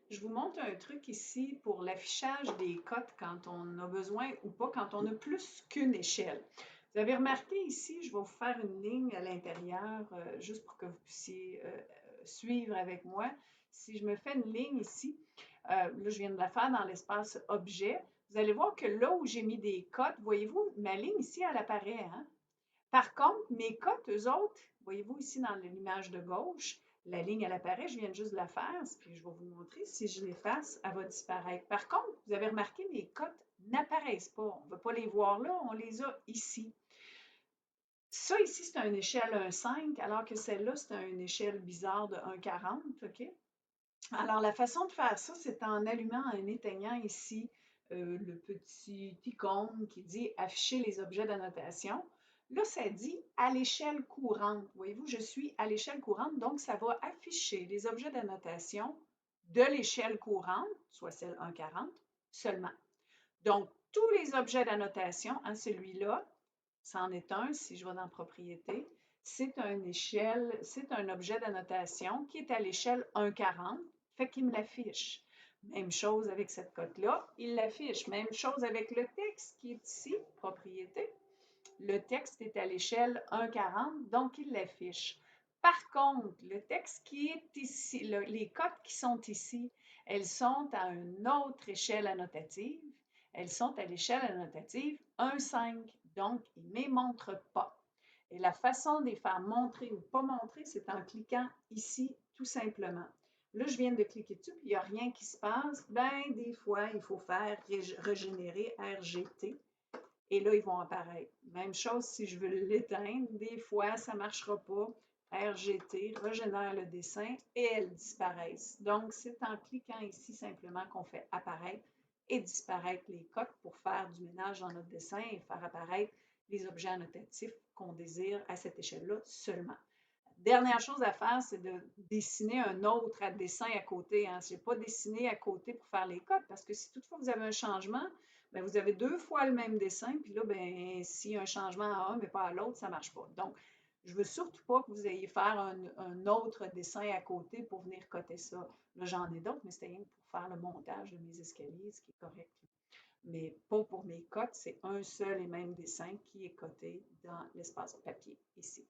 je vous montre un truc ici pour l'affichage des cotes quand on a besoin ou pas, quand on a plus qu'une échelle. Vous avez remarqué ici, je vais vous faire une ligne à l'intérieur, juste pour que vous puissiez suivre avec moi. Si je me fais une ligne ici, là je viens de la faire dans l'espace objet, vous allez voir que là où j'ai mis des cotes, voyez-vous, ma ligne ici, elle apparaît, hein? Par contre, mes cotes, eux autres, voyez-vous ici dans l'image de gauche, la ligne, elle apparaît, je viens juste de la faire, puis je vais vous montrer. Si je l'efface, elle va disparaître. Par contre, vous avez remarqué, mes cotes n'apparaissent pas. On ne veut pas les voir là, on les a ici. Ça ici, c'est une échelle 1,5, alors que celle-là, c'est une échelle bizarre de 1,40, OK? Alors, la façon de faire ça, c'est en allumant, en éteignant ici le petit icône qui dit afficher les objets d'annotation. Là, ça dit à l'échelle courante. Voyez-vous, je suis à l'échelle courante, donc ça va afficher les objets d'annotation de l'échelle courante, soit celle 1,40, seulement. Donc, tous les objets d'annotation, hein, celui-là, c'en est un, si je vais dans Propriétés, c'est un objet d'annotation qui est à l'échelle 1,40, fait qu'il me l'affiche. Même chose avec cette cote-là, il l'affiche. Même chose avec le texte qui est ici, Propriété. Le texte est à l'échelle 1,40, donc il l'affiche. Par contre, le texte qui est ici, les cotes qui sont ici, elles sont à une autre échelle annotative. Elles sont à l'échelle annotative 1,5, donc ils ne les montrent pas. Et la façon de les faire montrer ou pas montrer, c'est en cliquant ici, tout simplement. Là, je viens de cliquer dessus, puis il n'y a rien qui se passe. Ben, des fois, il faut faire régénérer RGT. Et là, ils vont apparaître. Même chose si je veux l'éteindre. Des fois, ça ne marchera pas. RGT, régénère le dessin et elles disparaissent. Donc, c'est en cliquant ici simplement qu'on fait apparaître et disparaître les cotes pour faire du ménage dans notre dessin et faire apparaître les objets annotatifs qu'on désire à cette échelle-là seulement. Dernière chose à faire, c'est de dessiner un autre dessin à côté. Hein. Je n'ai pas dessiné à côté pour faire les cotes parce que si toutefois vous avez un changement, bien, vous avez deux fois le même dessin, puis là, bien, s'il y a un changement à un, mais pas à l'autre, ça ne marche pas. Donc, je ne veux surtout pas que vous ayez faire un autre dessin à côté pour venir coter ça. Là, j'en ai d'autres, mais c'était rien pour faire le montage de mes escaliers, ce qui est correct. Mais pas pour mes cotes, c'est un seul et même dessin qui est coté dans l'espace papier ici.